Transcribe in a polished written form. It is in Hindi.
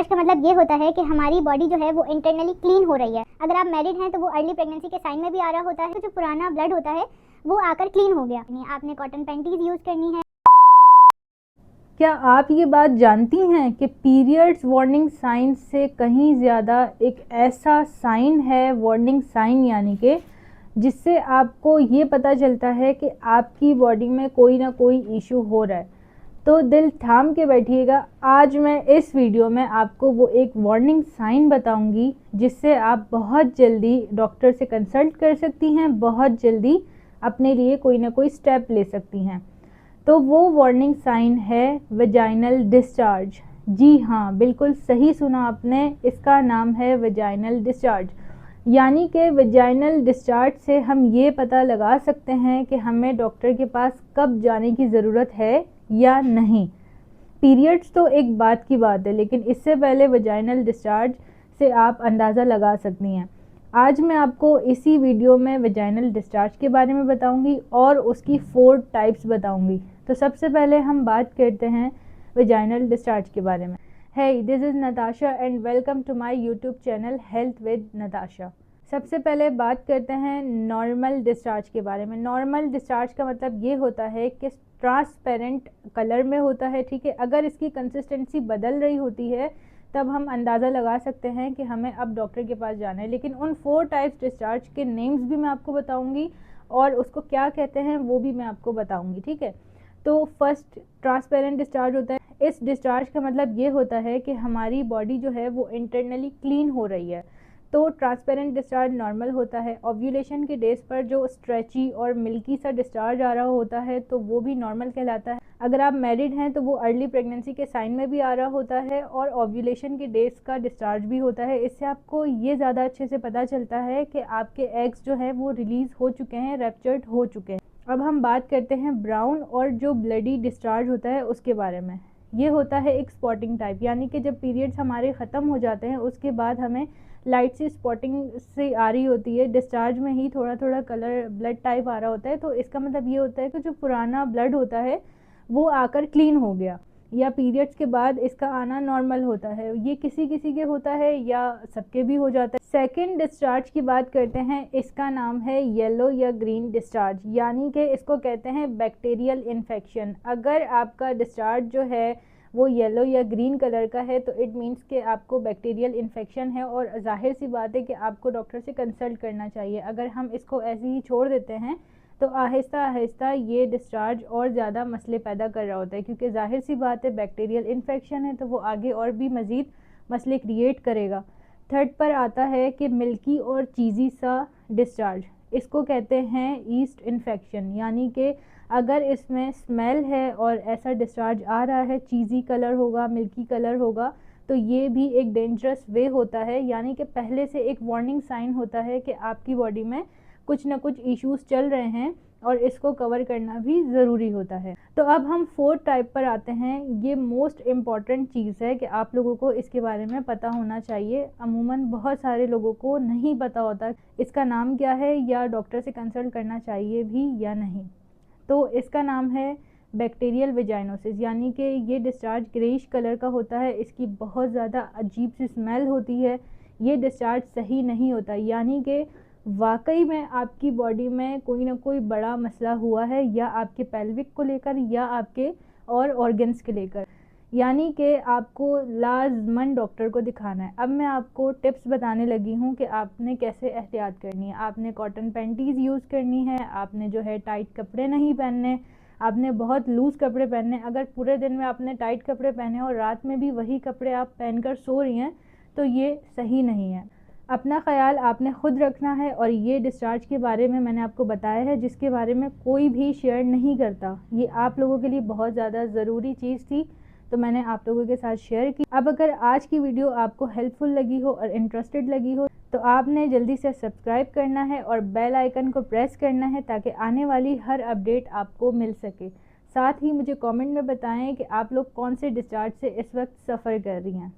इसका मतलब ये होता है कि हमारी बॉडी जो है वो इंटरनली क्लीन हो रही है। अगर आप मैरिड हैं तो वो अर्ली प्रेगनेंसी के साइन में भी आ रहा होता है, तो जो पुराना ब्लड होता है वो आकर क्लीन हो गया। आपने कॉटन पैंटीज यूज करनी है। क्या आप ये बात जानती हैं कि पीरियड्स वार्निंग साइन से कहीं ज़्यादा एक ऐसा साइन है, वार्निंग साइन यानी कि जिससे आपको ये पता चलता है कि आपकी बॉडी में कोई ना कोई इशू हो रहा है। तो दिल थाम के बैठिएगा, आज मैं इस वीडियो में आपको वो एक वार्निंग साइन बताऊंगी जिससे आप बहुत जल्दी डॉक्टर से कंसल्ट कर सकती हैं, बहुत जल्दी अपने लिए कोई ना कोई स्टेप ले सकती हैं। तो वो वार्निंग साइन है वेजाइनल डिस्चार्ज। जी हाँ, बिल्कुल सही सुना आपने, इसका नाम है वेजाइनल डिस्चार्ज। यानी कि वेजाइनल डिस्चार्ज से हम ये पता लगा सकते हैं कि हमें डॉक्टर के पास कब जाने की ज़रूरत है या नहीं। पीरियड्स तो एक बात की बात है, लेकिन इससे पहले वेजाइनल डिस्चार्ज से आप अंदाज़ा लगा सकती हैं। आज मैं आपको इसी वीडियो में वेजाइनल डिस्चार्ज के बारे में बताऊंगी और उसकी 4 टाइप्स बताऊंगी। तो सबसे पहले हम बात करते हैं वेजाइनल डिस्चार्ज के बारे में। Hey, this is Natasha and welcome to my YouTube channel Health with Natasha। सबसे पहले बात करते हैं नॉर्मल डिस्चार्ज के बारे में। नॉर्मल डिस्चार्ज का मतलब ये होता है कि ट्रांसपेरेंट कलर में होता है, ठीक है। अगर इसकी कंसिस्टेंसी बदल रही होती है तब हम अंदाज़ा लगा सकते हैं कि हमें अब डॉक्टर के पास जाना है। लेकिन उन 4 टाइप्स डिस्चार्ज के नेम्स भी मैं आपको बताऊंगी और उसको क्या कहते हैं वो भी मैं आपको बताऊंगी, ठीक है। तो फर्स्ट ट्रांसपेरेंट डिस्चार्ज होता है। इस डिस्चार्ज का मतलब ये होता है कि हमारी बॉडी जो है वो इंटरनली क्लीन हो रही है। तो ट्रांसपेरेंट डिस्चार्ज नॉर्मल होता है। ओव्यूलेशन के डेज पर जो स्ट्रेची और मिल्की सा डिस्चार्ज आ रहा होता है तो वो भी नॉर्मल कहलाता है। अगर आप मैरिड हैं तो वो अर्ली प्रेगनेंसी के साइन में भी आ रहा होता है और ओव्यूलेशन के डेज का डिस्चार्ज भी होता है। इससे आपको ये ज़्यादा अच्छे से पता चलता है कि आपके एग्स जो है वो रिलीज़ हो चुके हैं, रैप्चर्ड हो चुके हैं। अब हम बात करते हैं ब्राउन और जो ब्लडी डिस्चार्ज होता है उसके बारे में। ये होता है एक स्पॉटिंग टाइप, यानी कि जब पीरियड्स हमारे ख़त्म हो जाते हैं उसके बाद हमें लाइट सी स्पॉटिंग से आ रही होती है, डिस्चार्ज में ही थोड़ा थोड़ा कलर ब्लड टाइप आ रहा होता है। तो इसका मतलब ये होता है कि जो पुराना ब्लड होता है वो आकर क्लीन हो गया, या पीरियड्स के बाद इसका आना नॉर्मल होता है। ये किसी किसी के होता है या सबके भी हो जाता है। सेकेंड डिस्चार्ज की बात करते हैं, इसका नाम है येलो या ग्रीन डिस्चार्ज, यानी कि इसको कहते हैं बैक्टीरियल इन्फेक्शन। अगर आपका डिस्चार्ज जो है वो येलो या ग्रीन कलर का है तो इट मीन्स कि आपको बैक्टीरियल इन्फेक्शन है और जाहिर सी बात है कि आपको डॉक्टर से कंसल्ट करना चाहिए। अगर हम इसको ऐसे ही छोड़ देते हैं तो आहिस्ता आहिस्ता ये डिस्चार्ज और ज़्यादा मसले पैदा कर रहा होता है, क्योंकि जाहिर सी बात है बैक्टीरियल इन्फेक्शन है तो वो आगे और भी मज़ीद मसले क्रिएट करेगा। थर्ड पर आता है कि मिल्की और चीज़ी सा डिस्चार्ज, इसको कहते हैं ईस्ट इन्फेक्शन। यानी कि अगर इसमें स्मेल है और ऐसा डिस्चार्ज आ रहा है, चीज़ी कलर होगा, मिल्की कलर होगा, तो ये भी एक डेंजरस वे होता है। यानी कि पहले से एक वार्निंग साइन होता है कि आपकी बॉडी में कुछ ना कुछ इश्यूज चल रहे हैं और इसको कवर करना भी ज़रूरी होता है। तो अब हम 4 टाइप पर आते हैं। ये मोस्ट इम्पॉर्टेंट चीज़ है कि आप लोगों को इसके बारे में पता होना चाहिए। अमूमन बहुत सारे लोगों को नहीं पता होता इसका नाम क्या है या डॉक्टर से कंसल्ट करना चाहिए भी या नहीं। तो इसका नाम है बैक्टीरियल वेजाइनोसिस, यानी कि ये डिस्चार्ज ग्रेइश कलर का होता है। इसकी बहुत ज़्यादा अजीब सी स्मेल होती है। ये डिस्चार्ज सही नहीं होता, यानी कि वाकई में आपकी बॉडी में कोई ना कोई बड़ा मसला हुआ है, या आपके पेल्विक को लेकर या आपके और ऑर्गन्स के लेकर, यानी कि आपको लाजमन डॉक्टर को दिखाना है। अब मैं आपको टिप्स बताने लगी हूँ कि आपने कैसे एहतियात करनी है। आपने कॉटन पैंटीज़ यूज़ करनी है, आपने जो है टाइट कपड़े नहीं पहनने, आपने बहुत लूज़ कपड़े पहनने। अगर पूरे दिन में आपने टाइट कपड़े पहने और रात में भी वही कपड़े आप पहनकर सो रही हैं तो ये सही नहीं है। अपना ख्याल आपने खुद रखना है। और ये डिस्चार्ज के बारे में मैंने आपको बताया है जिसके बारे में कोई भी शेयर नहीं करता। ये आप लोगों के लिए बहुत ज़्यादा ज़रूरी चीज़ थी तो मैंने आप लोगों के साथ शेयर की। अब अगर आज की वीडियो आपको हेल्पफुल लगी हो और इंटरेस्टेड लगी हो तो आपने जल्दी से सब्सक्राइब करना है और बेल आइकन को प्रेस करना है ताकि आने वाली हर अपडेट आपको मिल सके। साथ ही मुझे कमेंट में बताएं कि आप लोग कौन से डिस्चार्ज से इस वक्त सफ़र कर रही हैं।